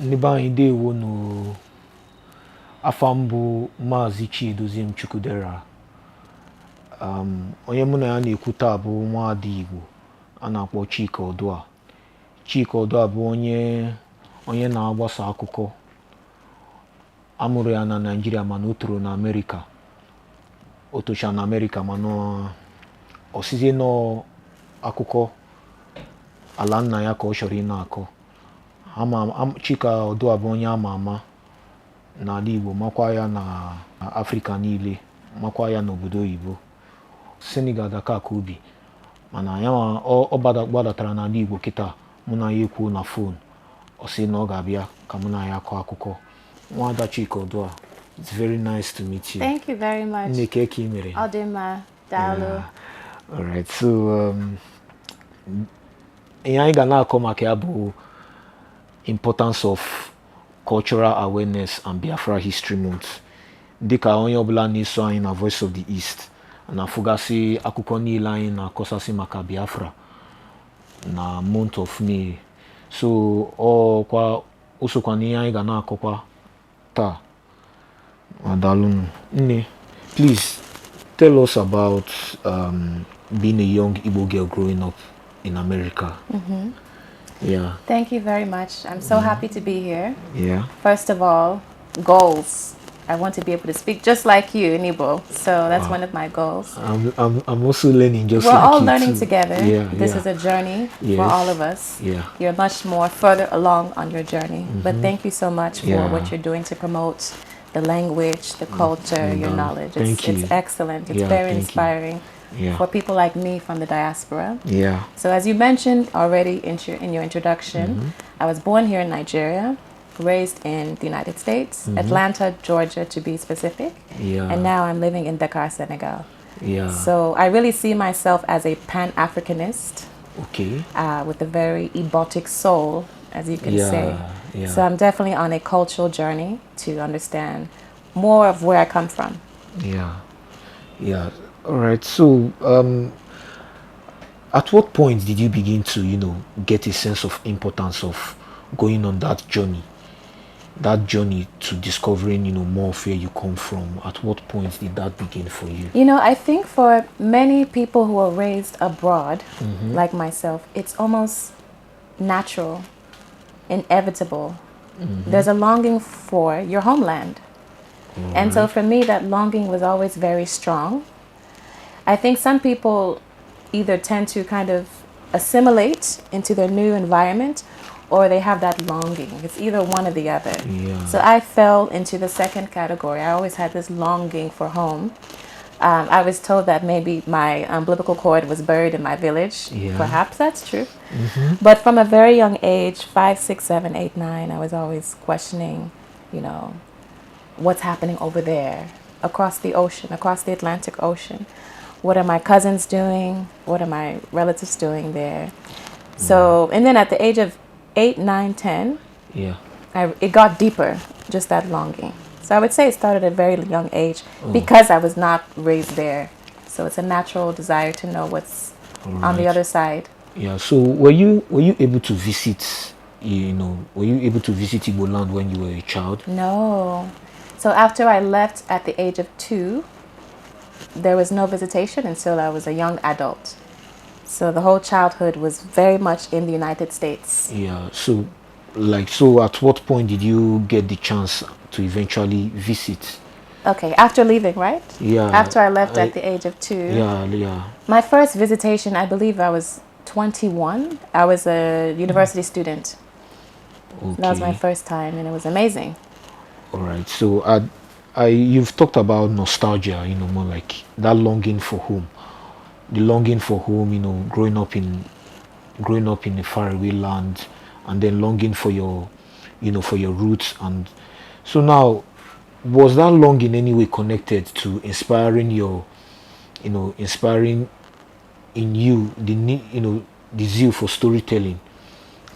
Niba idewo no afambu Maazị Chiedoziem Chukwudera. Onye mụ na ya na-ekwuta bụ nwaada Igbo a na-akpọ Chika Oduah. Chika Oduah bụ onye na-agbasa akụkọ. Amụrụ ya na Nigeria mana o toro na America. O tocha na America mana osizie no akụkọ ala nna ya ka ọ chọrọ ị na-akọ. Chika Oduah bụ onye ama ama n'ala Igbo, makwa ya na Africa niile, makwa ya n'obodo oyibo. Senegal Dakar ka obi, mana ya ọ gbadatara n'ala Igbo kịta. Mụ na ya ekwu na phone, ọ sị na ọ ga-abịa ka mụ na ya akọ akụkọ. Nwada Chika Oduah, it's very nice to meet you. Thank you very much. Nneke ka ị mere. Ọdịmma, daalụ. Alright, so ihe anyị ga na-akọ maka ya bụ importance of cultural awareness and Biafra History Month. Dịka onye ọbụla na-eso anyị na Voice of the East na-afụgasị akụkọ niile anyị na-akọsasị maka Biafra na month of May. So osokwa n'ihe anyị ga na-akọkwa taa. Adalụ nne, please tell us about being a young Igbo girl growing up in America. Yeah. Thank you very much. I'm so happy to be here. Yeah. First of all, goals. I want to be able to speak just like you in Igbo. So that's one of my goals. I'm also learning just We're like all you learning too. together. Yeah, This is a journey for all of us. Yeah. You're much more further along on your journey. But thank you so much for what you're doing to promote the language, the culture, your knowledge. It's excellent. It's very inspiring. For people like me from the diaspora. Yeah. So as you mentioned already in your introduction, I was born here in Nigeria, raised in the United States, Atlanta, Georgia to be specific. Yeah. And now I'm living in Dakar, Senegal. Yeah. So I really see myself as a Pan-Africanist. Okay. With a very Ebotic soul, as you can say. Yeah. So I'm definitely on a cultural journey to understand more of where I come from. Yeah. Yeah. All right. So, at what point did you begin to, get a sense of importance of going on that journey to discovering, more of where you come from? At what point did that begin for you? I think for many people who are raised abroad, like myself, it's almost natural, inevitable. There's a longing for your homeland. And so for me, that longing was always very strong. I think some people either tend to kind of assimilate into their new environment, or they have that longing. It's either one or the other. Yeah. So I fell into the second category. I always had this longing for home. I was told that maybe my umbilical cord was buried in my village. Yeah. Perhaps that's true. But from a very young age, 5, 6, 7, 8, 9, I was always questioning, what's happening over there, across the ocean, across the Atlantic Ocean. What are my cousins doing? What are my relatives doing there? So, and then at the age of 8, 9, 10, it got deeper, just that longing. So I would say it started at a very young age because I was not raised there. So it's a natural desire to know what's on the other side. Yeah. So were you able to visit, were you able to visit Igbo land when you were a child? No. So after I left at the age of 2, there was no visitation until I was a young adult. So the whole childhood was very much in the United States. Yeah. So at what point did you get the chance to eventually visit? Okay, after leaving, right? Yeah. After I left at the age of 2. Yeah. My first visitation, I believe I was 21. I was a university student. Okay. That was my first time, and it was amazing. All right. So you've talked about nostalgia, more like that longing for home. The longing for home, growing up in a faraway land, and then longing for your roots. And so now, was that longing in any way connected to inspiring in you the zeal for storytelling,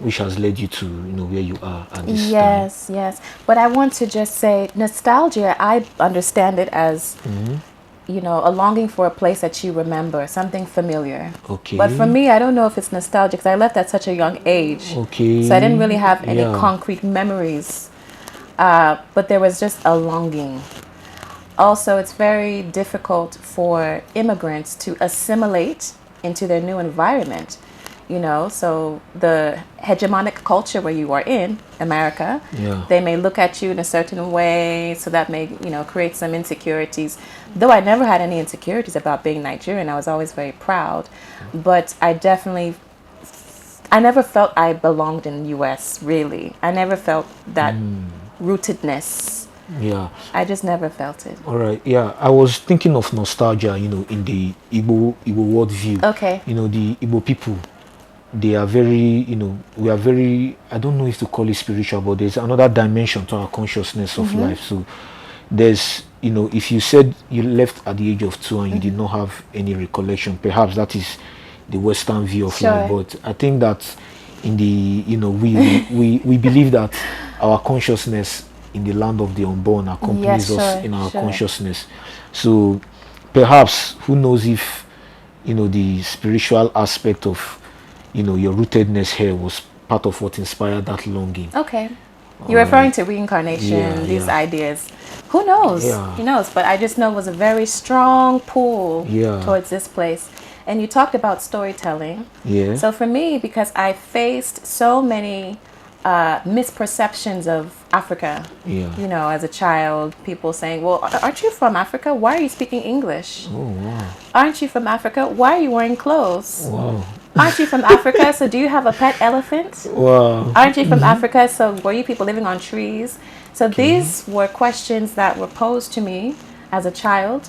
which has led you to where you are at this time? Yes. But I want to just say nostalgia, I understand it as you know, a longing for a place that you remember, something familiar. Okay. But for me, I don't know if it's nostalgia because I left at such a young age. Okay. So I didn't really have any Yeah. concrete memories. But there was just a longing. Also, it's very difficult for immigrants to assimilate into their new environment. You know, so the hegemonic culture where you are in America, Yeah. they may look at you in a certain way, so that may, you know, create some insecurities. Though I never had any insecurities about being Nigerian, I was always very proud. But I never felt I belonged in the US, really. I never felt that rootedness. Yeah. I just never felt it. All right. Yeah. I was thinking of nostalgia, you know, in the Igbo worldview. Okay. You know, the Igbo people, they are very, you know, we are very, I don't know if to call it spiritual, but there's another dimension to our consciousness of life. So there's, you know, if you said you left at the age of 2 and you did not have any recollection, perhaps that is the Western view of Sure. life. But I think that in the, you know, we believe that our consciousness in the land of the unborn accompanies Yes, us sure, in our sure. consciousness. So perhaps, who knows if, you know, the spiritual aspect of, you know, your rootedness here was part of what inspired that longing. Okay. You're referring to reincarnation, Yeah, these yeah. ideas. Who knows? Yeah. Who knows? But I just know it was a very strong pull Yeah. towards this place. And you talked about storytelling. Yeah. So for me, because I faced so many misperceptions of Africa, Yeah. you know, as a child, people saying, well, aren't you from Africa? Why are you speaking English? Oh wow. Aren't you from Africa? Why are you wearing clothes? Wow. Aren't you from Africa? So do you have a pet elephant? Wow. Aren't you from Africa? So were you people living on trees? So these were questions that were posed to me as a child.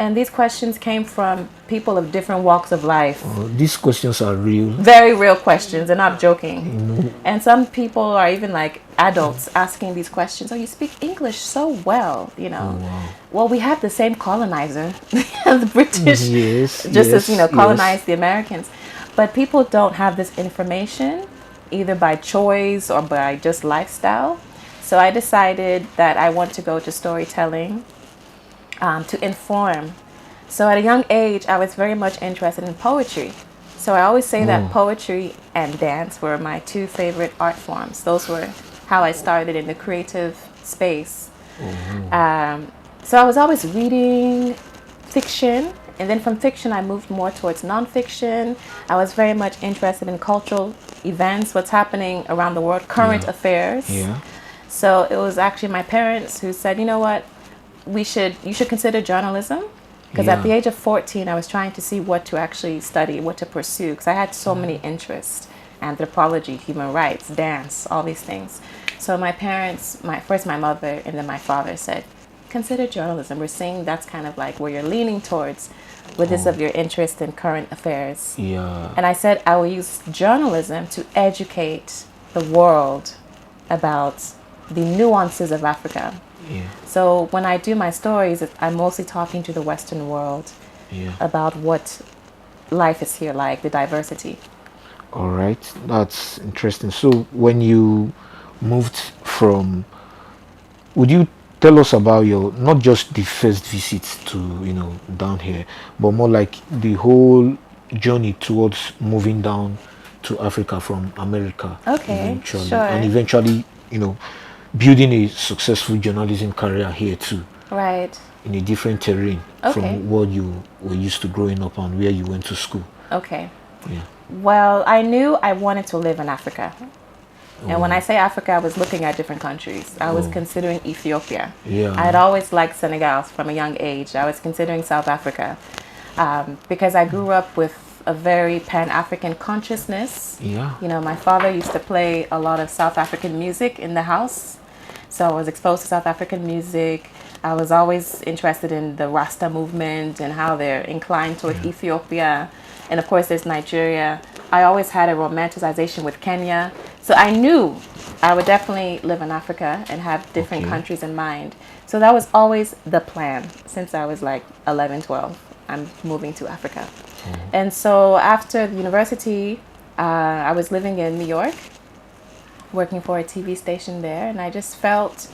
And these questions came from people of different walks of life. These questions are real. Very real questions, and I'm joking. And some people are even like adults asking these questions. Oh, you speak English so well, you know. Wow. Well, we had the same colonizer, the British, Yes, just as, you know, yes, colonized the Americans. But people don't have this information either by choice or by just lifestyle. So I decided that I want to go to storytelling to inform. So at a young age, I was very much interested in poetry. So I always say that poetry and dance were my two favorite art forms. Those were how I started in the creative space. So I was always reading fiction, and then from fiction I moved more towards nonfiction. I was very much interested in cultural events, what's happening around the world, current affairs. Yeah. So it was actually my parents who said, you know what, you should consider journalism. Because at the age of 14, I was trying to see what to actually study, what to pursue, because I had so many interests: anthropology, human rights, dance, all these things. So my parents, first my mother and then my father said, consider journalism. We're seeing that's kind of like where you're leaning towards with this of your interest in current affairs. Yeah. And I said I will use journalism to educate the world about the nuances of Africa. Yeah. So when I do my stories, I'm mostly talking to the Western world Yeah. about what life is here like, the diversity. All right. That's interesting. So when you moved from, would you tell us about your, not just the first visit to, you know, down here, but more like the whole journey towards moving down to Africa from America? Okay, Eventually. sure. And eventually, you know, building a successful journalism career here too, Right. in a different terrain Okay. from what you were used to growing up and where you went to school. Okay. Yeah. Well, I knew I wanted to live in Africa. And when I say Africa, I was looking at different countries. I was considering Ethiopia. Yeah. I had always liked Senegal from a young age. I was considering South Africa because I grew up with a very Pan-African consciousness. Yeah. You know, my father used to play a lot of South African music in the house. So I was exposed to South African music. I was always interested in the Rasta movement and how they're inclined toward Ethiopia. And of course, there's Nigeria. I always had a romanticization with Kenya. So I knew I would definitely live in Africa and have different countries in mind. So that was always the plan since I was like 11, 12. I'm moving to Africa. And so after the university, I was living in New York, working for a TV station there. And I just felt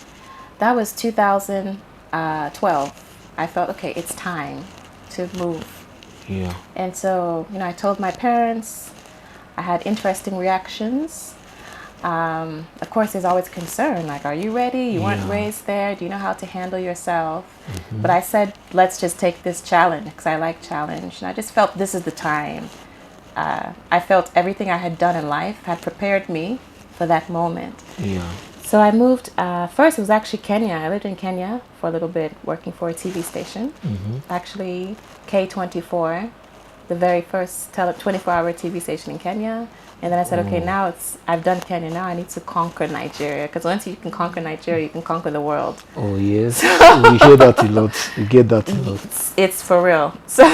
that was 2012. I felt, okay, it's time to move. Yeah. And so, I told my parents. I had interesting reactions. Of course, there's always concern, like, are you ready? You weren't raised there. Do you know how to handle yourself? But I said, let's just take this challenge, because I like challenge. And I just felt this is the time. I felt everything I had done in life had prepared me for that moment. Yeah. So I moved, first it was actually Kenya. I lived in Kenya for a little bit, working for a TV station. Actually, K24, the very first 24-hour TV station in Kenya. And then I said, okay, now I've done Kenya, now I need to conquer Nigeria. Because once you can conquer Nigeria, you can conquer the world. Oh, yes. We hear that a lot. We get that a lot. It's for real. So,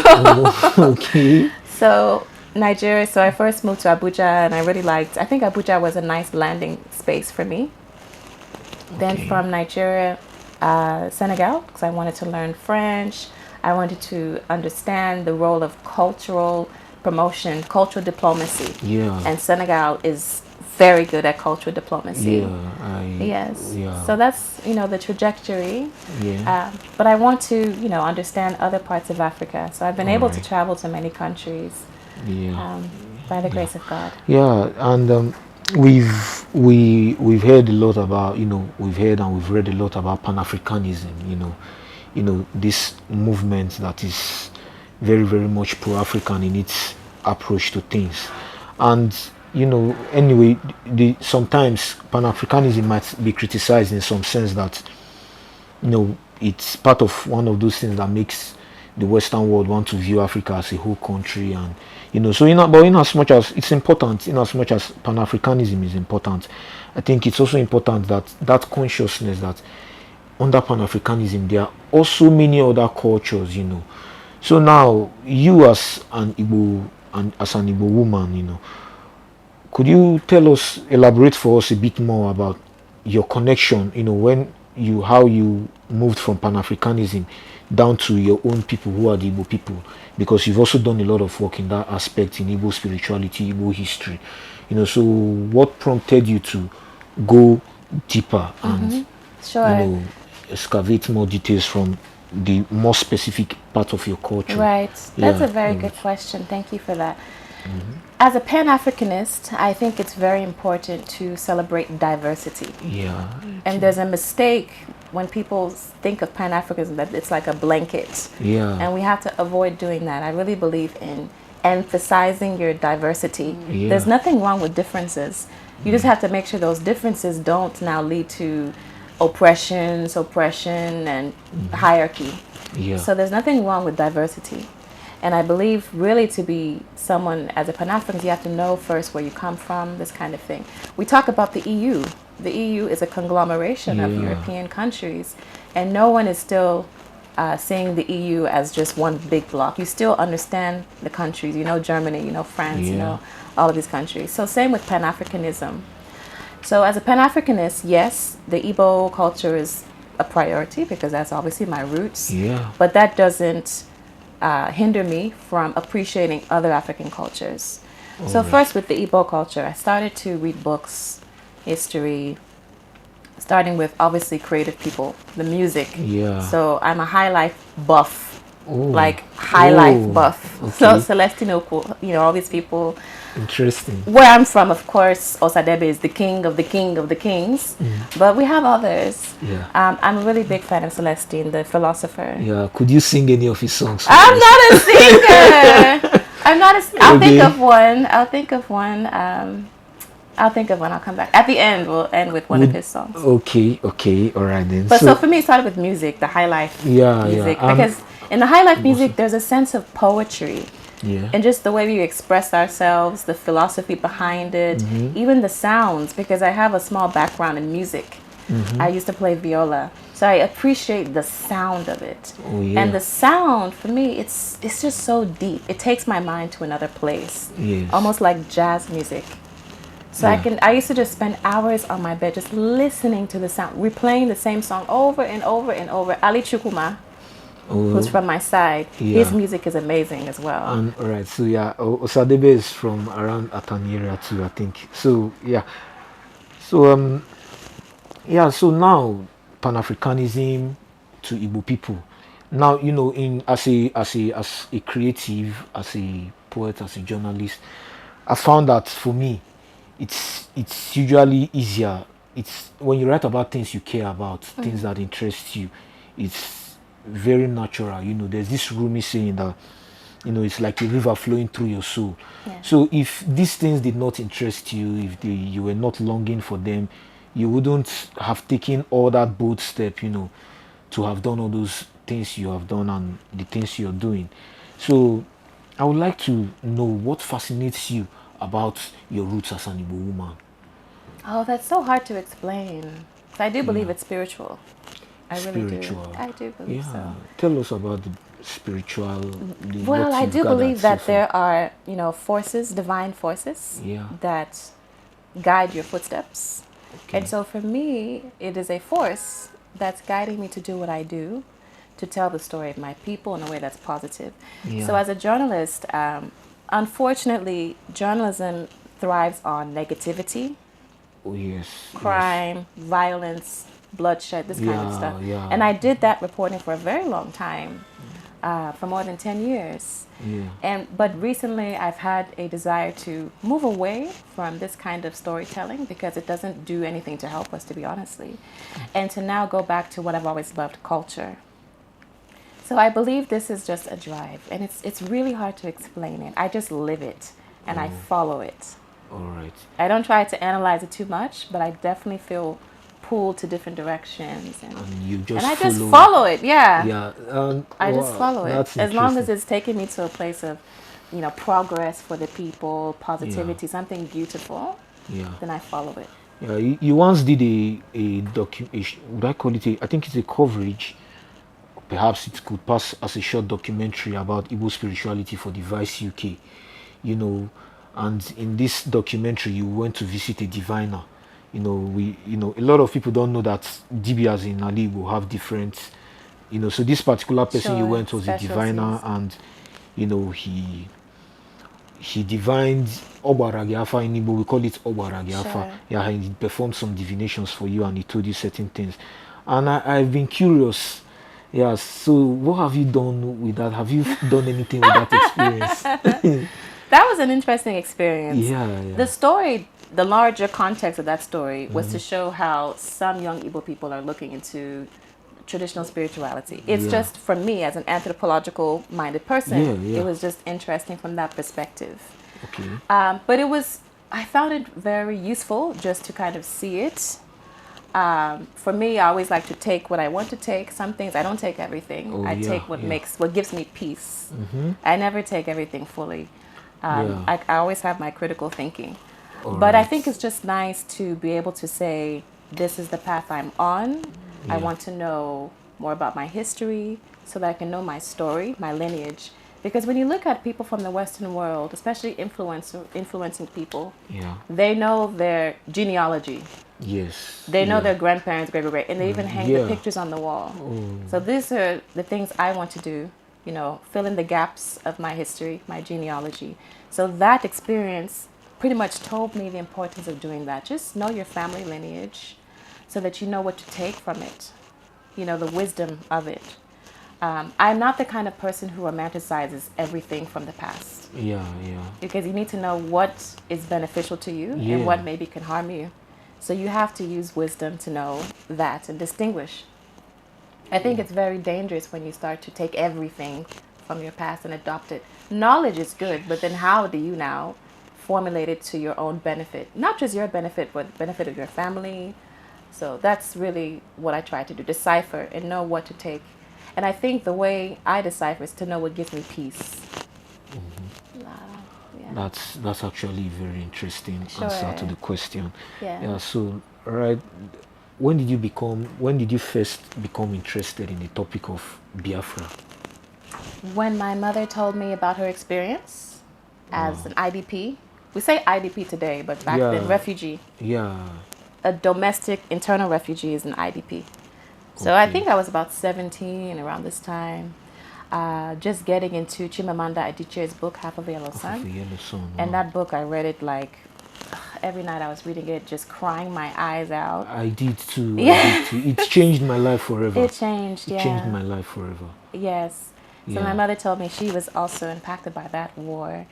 okay. So Nigeria, so I first moved to Abuja, and I think Abuja was a nice landing space for me. Then from Nigeria, Senegal, because I wanted to learn French. I wanted to understand the role of cultural promotion, cultural diplomacy. Yeah. And Senegal is very good at cultural diplomacy. Yeah. So that's, the trajectory. Yeah. But I want to, understand other parts of Africa. So I've been able to travel to many countries. Yeah. By the grace of God. Yeah, and we've heard a lot about, we've heard and we've read a lot about Pan-Africanism, this movement that is very, very much pro-African in its approach to things. And, anyway, sometimes Pan-Africanism might be criticized in some sense that, it's part of one of those things that makes the Western world want to view Africa as a whole country, and so but in as much as it's important, in as much as Pan-Africanism is important, I think it's also important that consciousness that under Pan-Africanism there are also many other cultures, So now you as an Igbo woman, could you elaborate for us a bit more about your connection, how you moved from Pan-Africanism down to your own people who are the Igbo people, because you've also done a lot of work in that aspect in Igbo spirituality, Igbo history, so what prompted you to go deeper and excavate more details from the more specific part of your culture? Right, that's a very good question. Thank you for that. As a Pan-Africanist, I think it's very important to celebrate diversity. Yeah. And there's a mistake when people think of Pan-Africanism that it's like a blanket. Yeah. And we have to avoid doing that. I really believe in emphasizing your diversity. Yeah. There's nothing wrong with differences. You just have to make sure those differences don't now lead to oppression, and hierarchy. Yeah. So there's nothing wrong with diversity. And I believe really to be someone, as a Pan-African, you have to know first where you come from, this kind of thing. We talk about the EU. The EU is a conglomeration of European countries, and no one is still seeing the EU as just one big block. You still understand the countries, Germany, France, all of these countries. So same with Pan-Africanism. So as a Pan-Africanist, yes, the Igbo culture is a priority because that's obviously my roots. Yeah. But that doesn't hinder me from appreciating other African cultures. So first with the Igbo culture, I started to read books, history, starting with obviously creative people, the music. Yeah. So I'm a high life buff, high life buff. Okay. So Celestine Oku, all these people. Interesting. Where I'm from, of course, Osadebe is the king of the king of the kings, but we have others. Yeah. I'm a really big fan of Celestine, the philosopher. Yeah. Could you sing any of his songs? I'm not a singer. I'll think of one. I'll think of one. I'll come back. At the end, we'll end with one of his songs. Okay. All right then. But so for me, it started with music, the high life music. Because in the high life music, there's a sense of poetry. Yeah. And just the way we express ourselves, the philosophy behind it, even the sounds, because I have a small background in music. I used to play viola. So I appreciate the sound of it. Oh, yeah. And the sound, for me, it's just so deep. It takes my mind to another place. Yes. Almost like jazz music. So I used to just spend hours on my bed just listening to the sound, replaying the same song over and over and over. Ali Chukuma, who's from my side, his music is amazing as well. All right, so Osadebe is from around Atani area too, I think. So so now Pan-Africanism to Igbo people, Now, you know, in as a creative, as a poet, as a journalist, I found that for me, it's usually easier. It's when you write about things you care about, things that interest you. It's very natural. You know, there's this Rumi saying that, you know, it's like a river flowing through your soul. Yeah. So if these things did not interest you, if you were not longing for them, you wouldn't have taken all that bold step, you know, to have done all those things you have done and the things you're doing. So I would like to know what fascinates you about your roots as an Igbo woman. Oh, that's so hard to explain. 'Cause I do believe Yeah. it's spiritual. I really do. Spiritual. I do believe Yeah. so. Tell us about the spiritual, Well, what I you've do gathered believe so that far. there are, you know, forces, divine forces, Yeah. that guide your footsteps. Okay. And so for me, it is a force that's guiding me to do what I do, to tell the story of my people in a way that's positive. Yeah. So as a journalist, unfortunately, journalism thrives on negativity, Oh yes. crime, violence, bloodshed, this kind of Yeah, stuff. yeah. And I did that reporting for a very long time, for more than 10 years. Yeah. But recently I've had a desire to move away from this kind of storytelling because it doesn't do anything to help us, to be honestly, and to now go back to what I've always loved, culture. So I believe this is just a drive, and it's really hard to explain it. I just live it and I follow it. All right. I don't try to analyze it too much, but I definitely feel pulled to different directions, and You just I just follow it. Yeah. Yeah. I just Wow, follow it. that's As long as interesting. it's taking me to a place of, you know, progress for the people, positivity, something beautiful, Yeah. then I follow it. Yeah. You once did would I call it I think it's a coverage. Perhaps it could pass as a short documentary about Igbo spirituality for the Vice UK. You know, and in this documentary you went to visit a diviner. You know, a lot of people don't know that DBs in Ali will have different, you know, so this particular person you Sure, went was a diviner, specialties. and you know, he divined Obaragiafa in Igbo. We call it Obaragiafa. Sure. Yeah, he performed some divinations for you and he told you certain things. And I've been curious. Yeah, so what have you done with that? Have you done anything with that experience? That was an interesting experience. Yeah, yeah. The story, the larger context of that story was to show how some young Igbo people are looking into traditional spirituality. It's Yeah. just, for me, as an anthropological minded person, Yeah, yeah. it was just interesting from that perspective. Okay. But I found it very useful just to kind of see it. For me, I always like to take what I want to take. Some things I don't take everything. Oh, I yeah, take what yeah. what gives me peace. I never take everything fully. Yeah. I always have my critical thinking. All But I right. think it's just nice to be able to say, this is the path I'm on. I Yeah. want to know more about my history so that I can know my story, my lineage. Because when you look at people from the Western world, especially influencing people, Yeah. they know their genealogy. Yes. They know yeah. their grandparents, great, and they even hang Yeah. the pictures on the wall. Oh. So these are the things I want to do, you know, fill in the gaps of my history, my genealogy. So that experience pretty much told me the importance of doing that. Just know your family lineage so that you know what to take from it, you know, the wisdom of it. I'm not the kind of person who romanticizes everything from the past, Yeah, yeah. because you need to know what is beneficial to you Yeah. and what maybe can harm you. So you have to use wisdom to know that and distinguish. I think it's very dangerous when you start to take everything from your past and adopt it. Knowledge is good, but then how do you now formulate it to your own benefit? Not just your benefit, but the benefit of your family. So that's really what I try to do, decipher and know what to take. And I think the way I decipher is to know what gives me peace. Yeah. That's actually a very interesting answer to Sure. the question. Yeah. Yeah. So, right, when did you first become interested in the topic of Biafra? When my mother told me about her experience as an IDP, we say IDP today, but back then, refugee, Yeah. a domestic internal refugee is an IDP. So I Okay. think I was about 17 around this time, just getting into Chimamanda Adichie's book, Half of a Yellow Of Sun. the Yellow Sun. And wow. that book, I read it like every night I was reading it, just crying my eyes out. I did too. Yeah. I did too. It changed my life forever. It changed, It yeah. changed my life forever. Yes. So my mother told me she was also impacted by that war.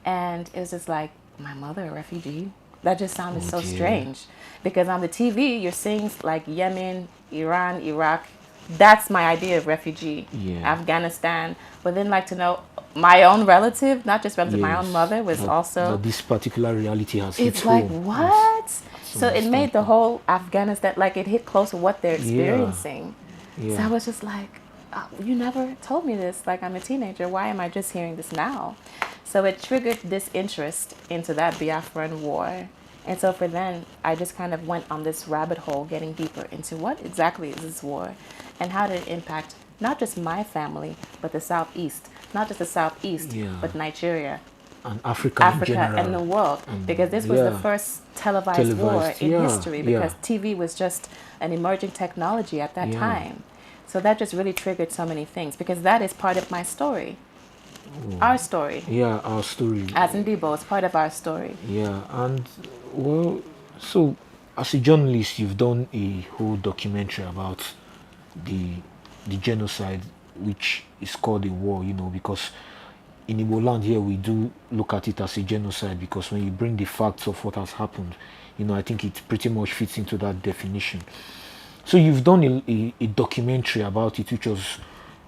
And it was just like, my mother, a refugee? That just sounded so strange. Because on the TV, you're seeing like Yemen, Iran, Iraq. That's my idea of refugee. Afghanistan. But then like to know my own relative, not just relative, my own mother was also... That this particular reality has hit It's like, home. what? So it made the whole Afghanistan, like it hit close to what they're experiencing. So I was just like, oh, you never told me this. Like, I'm a teenager. Why am I just hearing this now? So it triggered this interest into that Biafran war. And so for then, I just kind of went on this rabbit hole, getting deeper into what exactly is this war and how did it impact not just my family, but the Southeast. Not just the Southeast, but Nigeria. And Africa in general. And the world. Because this was the first televised war in history, because TV was just an emerging technology at that time. So that just really triggered so many things, because that is part of my story. Our story. Yeah, our story. As in Debo, it's part of our story. Yeah, and well, so as a journalist, you've done a whole documentary about the genocide, which is called a war, you know, because in Igbo land here, we do look at it as a genocide, because when you bring the facts of what has happened, you know, I think it pretty much fits into that definition. So you've done a documentary about it, which was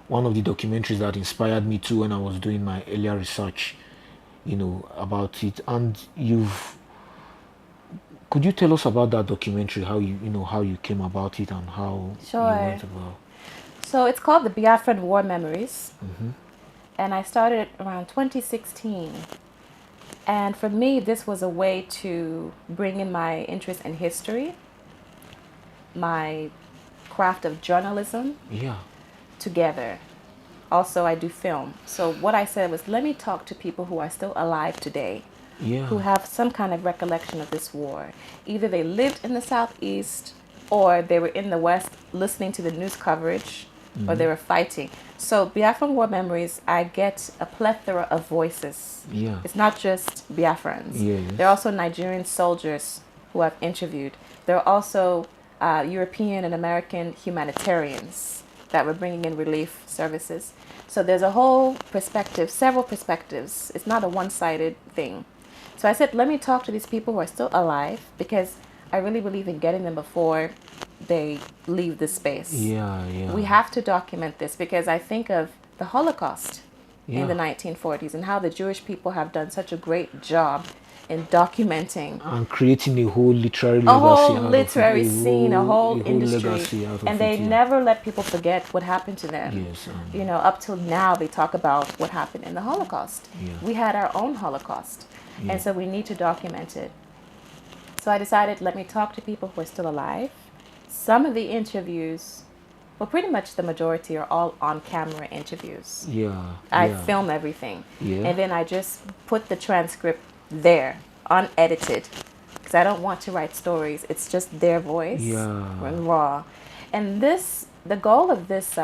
one of the documentaries that inspired me too when I was doing my earlier research, you know, about it. And could you tell us about that documentary, how how you came about it and how you went about? So it's called the Biafran War Memories. And I started around 2016. And for me, this was a way to bring in my interest in history, my craft of journalism together. Also, I do film. So what I said was, let me talk to people who are still alive today, who have some kind of recollection of this war. Either they lived in the Southeast, or they were in the West listening to the news coverage, or they were fighting. So Biafran War Memories, I get a plethora of voices. It's not just Biafrans. There are also Nigerian soldiers who I've interviewed. There are also European and American humanitarians that were bringing in relief services. So there's a whole perspective, several perspectives. It's not a one-sided thing. So I said, let me talk to these people who are still alive, because I really believe in getting them before they leave this space. We have to document this, because I think of the Holocaust in the 1940s and how the Jewish people have done such a great job in documenting and creating a whole literary legacy, a whole industry, and they never let people forget what happened to them. You know, up till now they talk about what happened in the Holocaust. We had our own Holocaust, and so we need to document it. So I decided, let me talk to people who are still alive. Some of the interviews, well, pretty much the majority are all on-camera interviews. I film everything, and then I just put the transcript there, unedited, because I don't want to write stories. It's just their voice, and raw. And the goal of this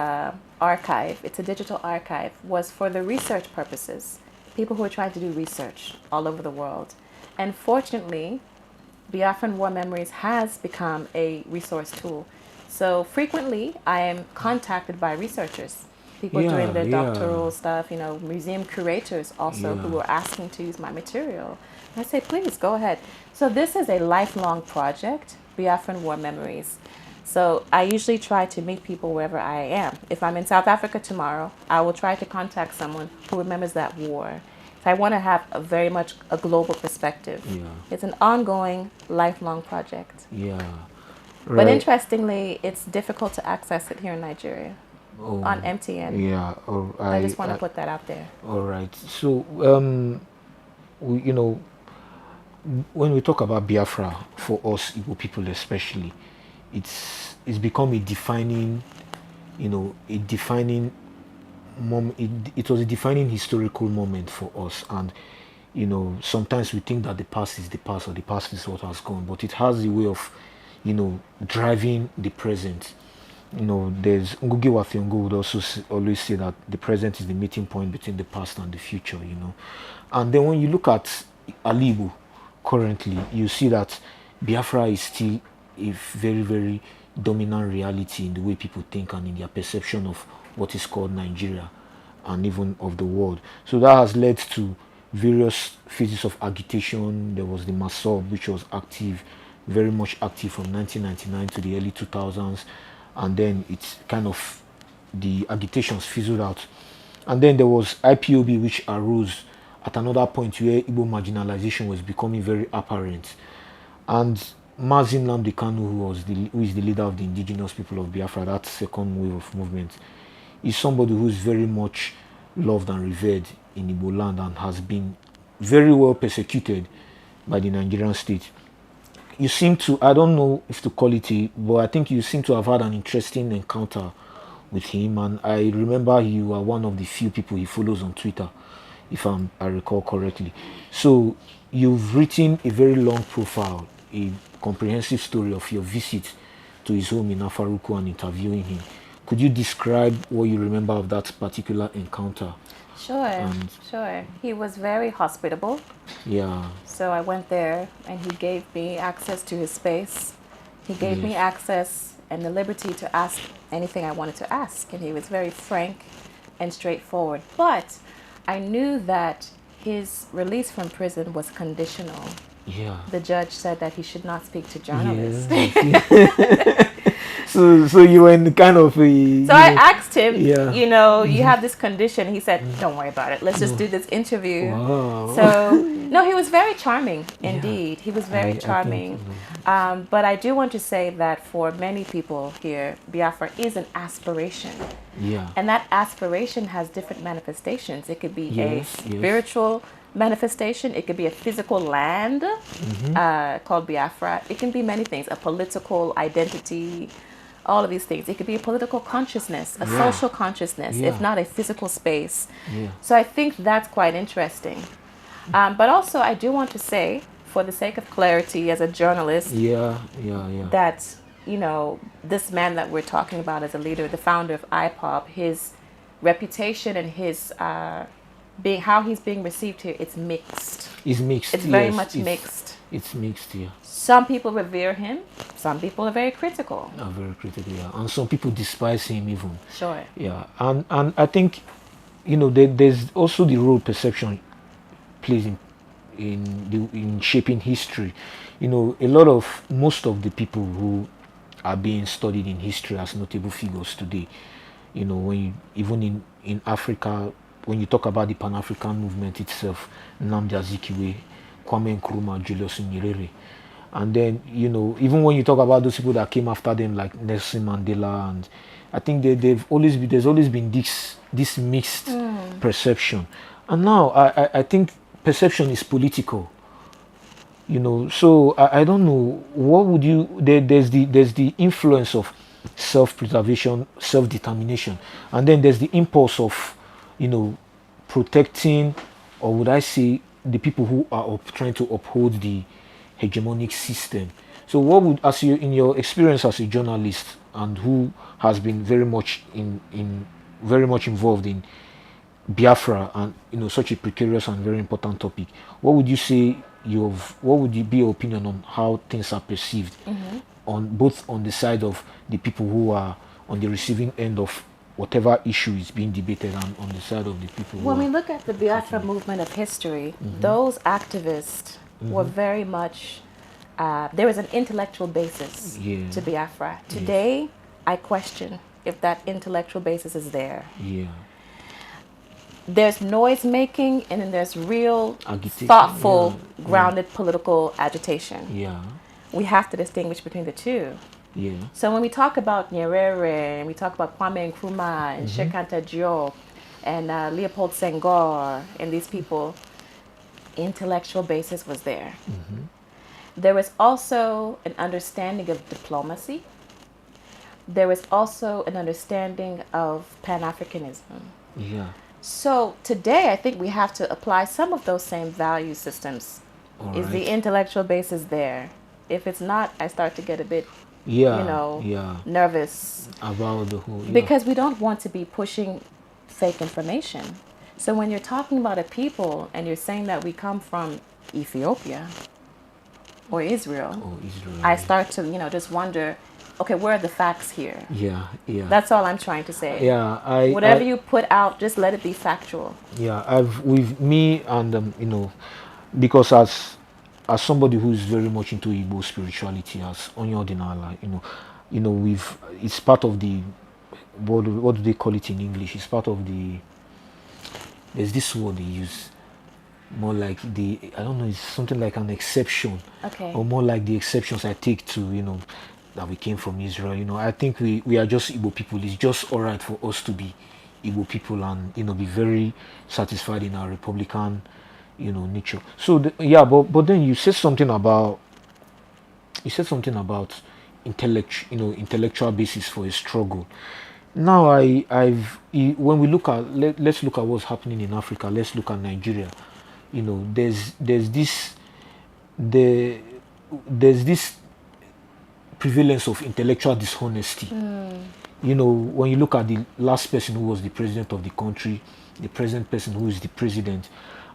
archive, it's a digital archive, was for the research purposes. People who are trying to do research all over the world. And fortunately, Biafran War Memories has become a resource tool. So frequently, I am contacted by researchers, people doing their doctoral stuff, you know, museum curators also who are asking to use my material. And I say, please, go ahead. So this is a lifelong project, Biafran War Memories. So I usually try to meet people wherever I am. If I'm in South Africa tomorrow, I will try to contact someone who remembers that war. So I want to have very much a global perspective. It's an ongoing, lifelong project. But interestingly, it's difficult to access it here in Nigeria on MTN. I just want to put that out there. All right. So, you know, when we talk about Biafra, for us Igbo people especially, it's become a defining, you know, a defining moment. It was a defining historical moment for us. And you know, sometimes we think that the past is the past, or the past is what has gone, but it has a way of, you know, driving the present. You know, there's Ngugi Wathiongo would also always say that the present is the meeting point between the past and the future, you know. And then when you look at Alibu currently, you see that Biafra is still a very, very dominant reality in the way people think and in their perception of what is called Nigeria and even of the world. So that has led to various phases of agitation. There was the Masob, which was active, very much active from 1999 to the early 2000s, and then it's kind of the agitations fizzled out. And then there was IPOB, which arose at another point where Igbo marginalization was becoming very apparent. And Mazin Nnamdi Kanu, who is the leader of the indigenous people of Biafra, that second wave of movement, is somebody who is very much loved and revered in Igbo land and has been very well persecuted by the Nigerian state. You seem to, I don't know if to call it but I think you seem to have had an interesting encounter with him, and I remember you are one of the few people he follows on Twitter, if I recall correctly. So you've written a very long profile, a comprehensive story of your visit to his home in Afaruku and interviewing him. Could you describe what you remember of that particular encounter? Sure, sure. He was very hospitable. Yeah. So I went there and he gave me access to his space. He gave me access and the liberty to ask anything I wanted to ask. And he was very frank and straightforward. But I knew that his release from prison was conditional. Yeah. The judge said that he should not speak to journalists. Yeah. So you were in kind of a... So I asked him, Yeah. you know, you have this condition. He said, don't worry about it. Let's just do this interview. Wow. So, no, he was very charming, indeed. He was very charming. But I do want to say that for many people here, Biafra is an aspiration. Yeah. And that aspiration has different manifestations. It could be a spiritual manifestation. It could be a physical land called Biafra. It can be many things, a political identity, all of these things. It could be a political consciousness, a social consciousness, if not a physical space. So I think that's quite interesting. But also I do want to say, for the sake of clarity as a journalist, that, you know, this man that we're talking about as a leader, the founder of IPOB, his reputation and his how he's being received here, it's mixed. It's mixed. It's very much mixed. It's mixed, yeah. Some people revere him. Some people are very critical. Are very critical, yeah. And some people despise him even. Sure. Yeah. And I think, you know, there's also the role perception plays in shaping history. You know, most of the people who are being studied in history as notable figures today, you know, even in Africa, when you talk about the Pan-African movement itself, Nnamdi Azikiwe, Kwame Nkrumah, Julius Nyerere, and then, you know, even when you talk about those people that came after them, like Nelson Mandela, and I think there's always been this mixed perception, and now I think perception is political. You know, so I don't know, what would you, there's the influence of self-preservation, self-determination, and then there's the impulse of, you know, protecting, or would I say, the people who are trying to uphold the hegemonic system. So what would, in your experience as a journalist and who has been very much involved in Biafra and, you know, such a precarious and very important topic, what would you say what would be your opinion on how things are perceived on both on the side of the people who are on the receiving end of whatever issue is being debated and on the side of the people when we look at the Biafra movement of history, those activists were very much there was an intellectual basis to Biafra. Today I question if that intellectual basis is there. There's noise making and then there's real thoughtful grounded political agitation. We have to distinguish between the two. So when we talk about Nyerere and we talk about Kwame Nkrumah and Sheikh Anta Diop and Leopold Senghor and these people, intellectual basis was there. There was also an understanding of diplomacy. There was also an understanding of Pan-Africanism. So today I think we have to apply some of those same value systems. Is the intellectual basis there? If it's not, I start to get a bit nervous about the whole, because we don't want to be pushing fake information. So when you're talking about a people and you're saying that we come from Ethiopia, or Israel, Israel. I start to, just wonder, okay, where are the facts here? Yeah, yeah. That's all I'm trying to say. Yeah, Whatever you put out, just let it be factual. Yeah, with me and because as somebody who is very much into Igbo spirituality, as Onyodinala, we've it's part of the what do they call it in English? It's part of the there's this word they use more like I don't know, it's something like an exception, Okay. or more like the exceptions I take to that we came from Israel. I think we are just Igbo people. It's just all right for us to be Igbo people and be very satisfied in our Republican nature. So but then you said something about intellectual basis for a struggle. Now when we let's look at what's happening in Africa. Let's look at Nigeria. There's this prevalence of intellectual dishonesty. When you look at the last person who was the president of the country, the present person who is the president,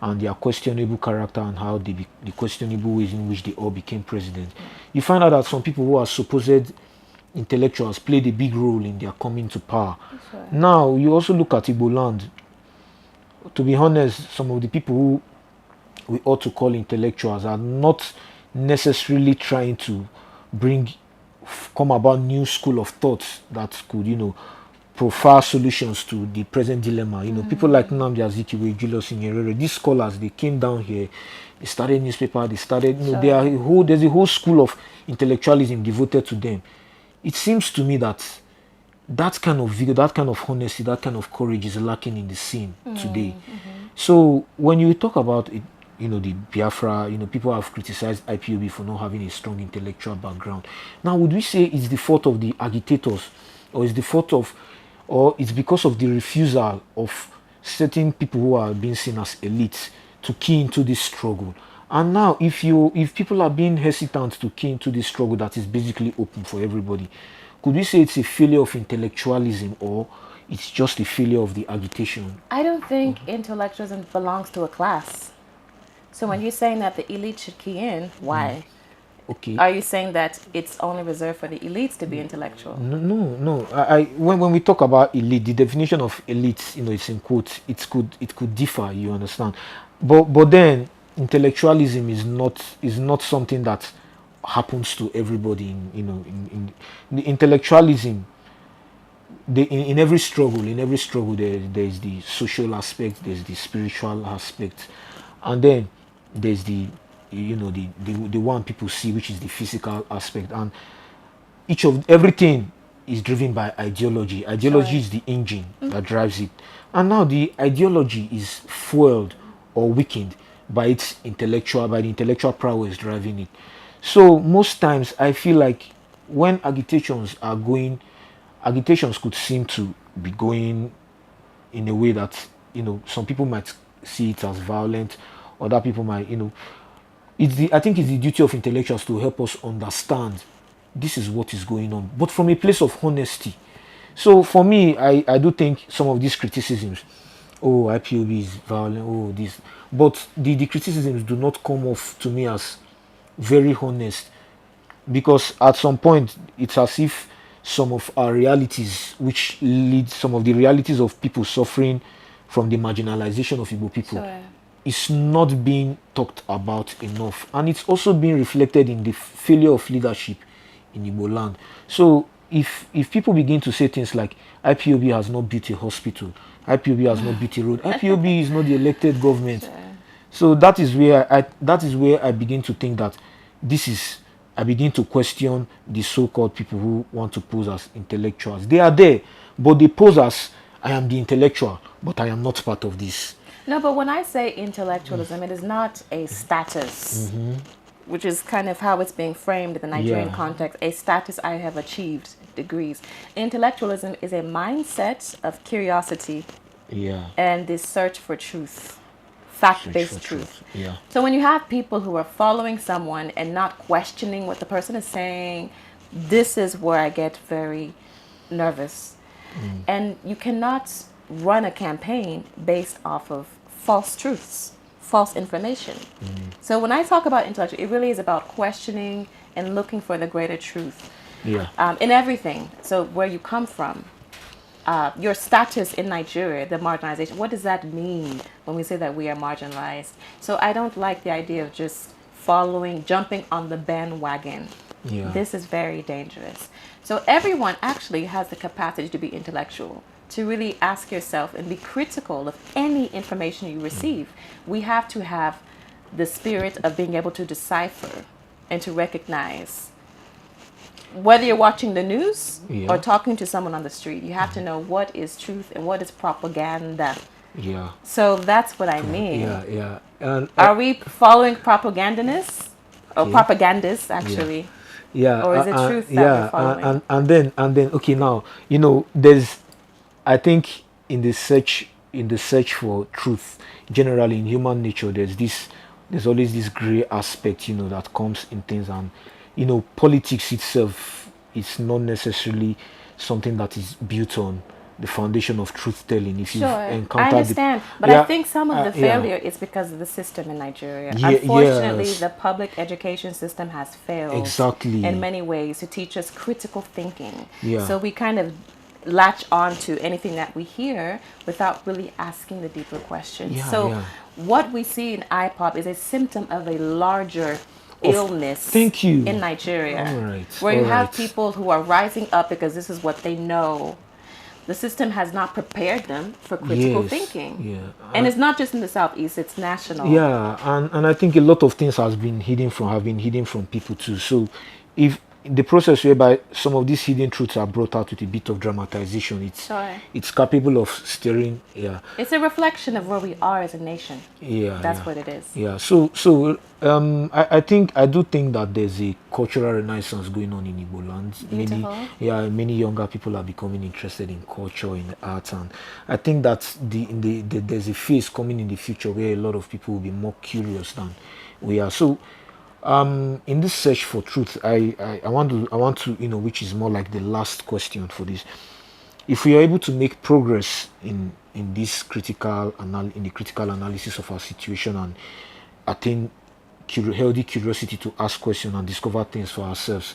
and their questionable character and how the questionable ways in which they all became president, you find out that some people who are supposed intellectuals played a big role in their coming to power. Sure. Now, you also look at Igbo land. To be honest, some of the people who we ought to call intellectuals are not necessarily trying to come about new school of thoughts that could, profile solutions to the present dilemma. People like Nnamdi Azikiwe, Julius Nyerere, these scholars, they came down here, they started newspaper, they started, Sure. there's a whole school of intellectualism devoted to them. It seems to me that kind of vigor, that kind of honesty, that kind of courage is lacking in the scene today. So when you talk about it, the Biafra, people have criticized IPOB for not having a strong intellectual background. Now, would we say it's the fault of the agitators, or it's because of the refusal of certain people who are being seen as elites to key into this struggle? And now, if people are being hesitant to key into this struggle that is basically open for everybody, could we say it's a failure of intellectualism, or it's just a failure of the agitation? I don't think intellectualism belongs to a class. So when you're saying that the elite should key in, why? Okay. Are you saying that it's only reserved for the elites to be intellectual? No. When we talk about elite, the definition of elite, it's in quotes. It could differ. You understand? But then intellectualism is not something that happens to everybody. In the intellectualism, in every struggle, there is the social aspect, there's the spiritual aspect, and then there's the one people see, which is the physical aspect. And everything is driven by ideology. Ideology is the engine that drives it, and now the ideology is fueled or weakened by the intellectual prowess driving it. So most times I feel like when agitations could seem to be going in a way that some people might see it as violent, other people might I think it's the duty of intellectuals to help us understand this is what is going on, but from a place of honesty. So for me, I do think some of these criticisms, oh, IPOB is violent, oh, this, but the criticisms do not come off to me as very honest, because at some point it's as if some of our realities, which lead some of the realities of people suffering from the marginalization of Igbo people, Sure. is not being talked about enough, and it's also being reflected in the failure of leadership in Igbo land. So if people begin to say things like IPOB has not built a hospital, IPOB has not built a road, IPOB is not the elected government. Sure. So that is where I begin to think that I begin to question the so-called people who want to pose as intellectuals. They are there, but they pose as, I am the intellectual, but I am not part of this. No, but when I say intellectualism, it is not a status, which is kind of how it's being framed in the Nigerian context, a status I have achieved degrees. Intellectualism is a mindset of curiosity and the search for truth, fact-based truth. Yeah. So when you have people who are following someone and not questioning what the person is saying, this is where I get very nervous. And you cannot run a campaign based off of false truths, false information. So when I talk about intellectual, it really is about questioning and looking for the greater truth in everything. So where you come from, your status in Nigeria, the marginalization, what does that mean when we say that we are marginalized? So I don't like the idea of just jumping on the bandwagon. This is very dangerous. So everyone actually has the capacity to be intellectual, to really ask yourself and be critical of any information you receive. We have to have the spirit of being able to decipher and to recognize. Whether you're watching the news or talking to someone on the street, you have to know what is truth and what is propaganda. So that's what I mean. And, are we following propagandists or propagandists actually? Or is it truth that we're following? And then okay, now there's, I think, in the search for truth, generally in human nature, there's always this gray aspect that comes in things. And politics itself is not necessarily something that is built on the foundation of truth telling. If you've encountered, I understand, but I think some of the failure is because of the system in Nigeria. Unfortunately, the public education system has failed in many ways to teach us critical thinking. So we kind of latch on to anything that we hear without really asking the deeper questions. What we see in IPOP is a symptom of a larger illness in Nigeria, where you have people who are rising up because this is what they know. The system has not prepared them for critical thinking. And it's not just in the Southeast, it's national. And I think a lot of things have been hidden from people too. So if the process whereby some of these hidden truths are brought out with a bit of dramatization, it's capable of steering. It's a reflection of where we are as a nation. That's what it is. So I do think that there's a cultural renaissance going on in Igbo land. Many younger people are becoming interested in culture, in art, and I think that there's a phase coming in the future where a lot of people will be more curious than we are. So in this search for truth, I want to which is more like the last question for this. If we are able to make progress in this critical analysis of our situation and attain healthy curiosity to ask questions and discover things for ourselves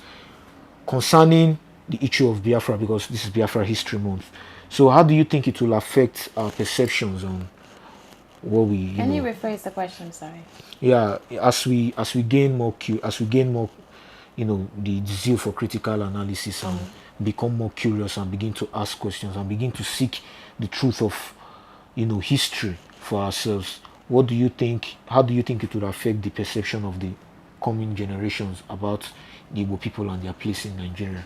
concerning the issue of Biafra, because this is Biafra History Month. So how do you think it will affect our perceptions on what we Can you rephrase the question? Sorry. As we gain more the zeal for critical analysis and become more curious and begin to ask questions and begin to seek the truth of history for ourselves, how do you think it would affect the perception of the coming generations about the Igbo people and their place in Nigeria?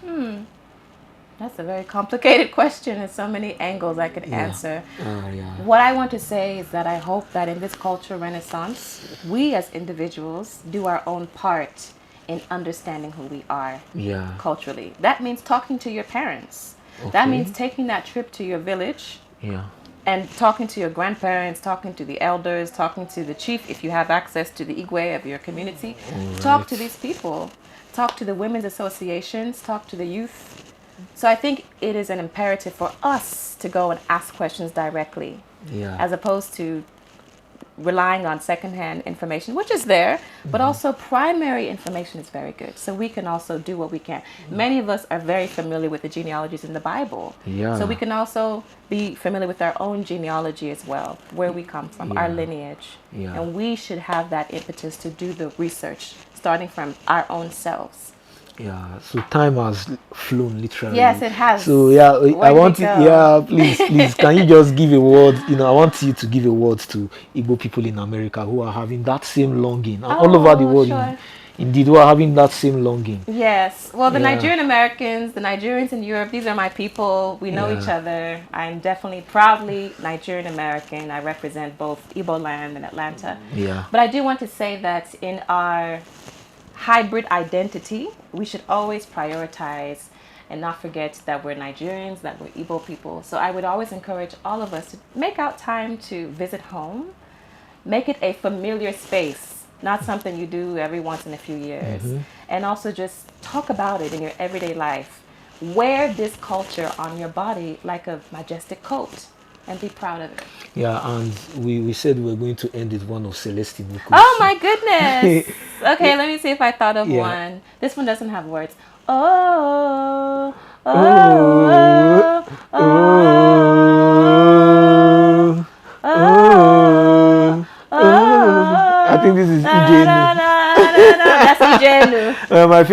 That's a very complicated question and so many angles I could answer. What I want to say is that I hope that in this cultural renaissance, we as individuals do our own part in understanding who we are culturally. That means talking to your parents. That means taking that trip to your village and talking to your grandparents, talking to the elders, talking to the chief if you have access to the Igwe of your community. Talk to these people. Talk to the women's associations. Talk to the youth. So I think it is an imperative for us to go and ask questions directly, as opposed to relying on secondhand information, which is there, but also primary information is very good. So we can also do what we can. Many of us are very familiar with the genealogies in the Bible. So we can also be familiar with our own genealogy as well, where we come from, our lineage. And we should have that impetus to do the research, starting from our own selves. So time has flown literally. Yes, it has. So I want to, please, can you just give a word? I want you to give a word to Igbo people in America who are having that same longing, and all over the world, indeed, who are having that same longing. Yes. Well, the Nigerian Americans, the Nigerians in Europe, these are my people. We know each other. I'm definitely proudly Nigerian American. I represent both Igbo land and Atlanta. But I do want to say that in our hybrid identity, we should always prioritize and not forget that we're Nigerians, that we're Igbo people. So I would always encourage all of us to make out time to visit home, make it a familiar space, not something you do every once in a few years. And also just talk about it in your everyday life. Wear this culture on your body like a majestic coat. and be proud of it. Yeah, and we said we were going to end with one of Celestine Uku's. Oh my goodness. Okay, let me see if I thought of Yeah. one. This one doesn't have words. Oh, oh, Oh, oh, oh, oh, oh. I think this is Ijenu. That's Ijenu. My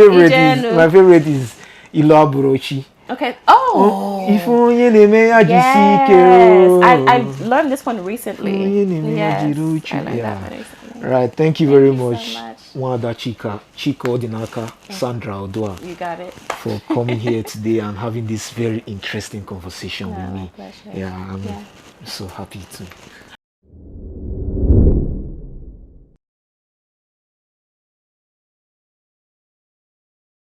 favorite Ijenu. is Ilo Aburochi. Okay. Oh. If onye na-eme ya jisike o. Yes. I learned this one recently. Onye na-eme ya Yes. jiri uchu. I learned Yeah. that one recently. Right. Thank you very Thank you much, so much. Nwada Chika Odinaka, Sandra Oduah, You got it. for coming here today and having this very interesting conversation with No, me. my pleasure. Yeah, I'm Yeah. so happy to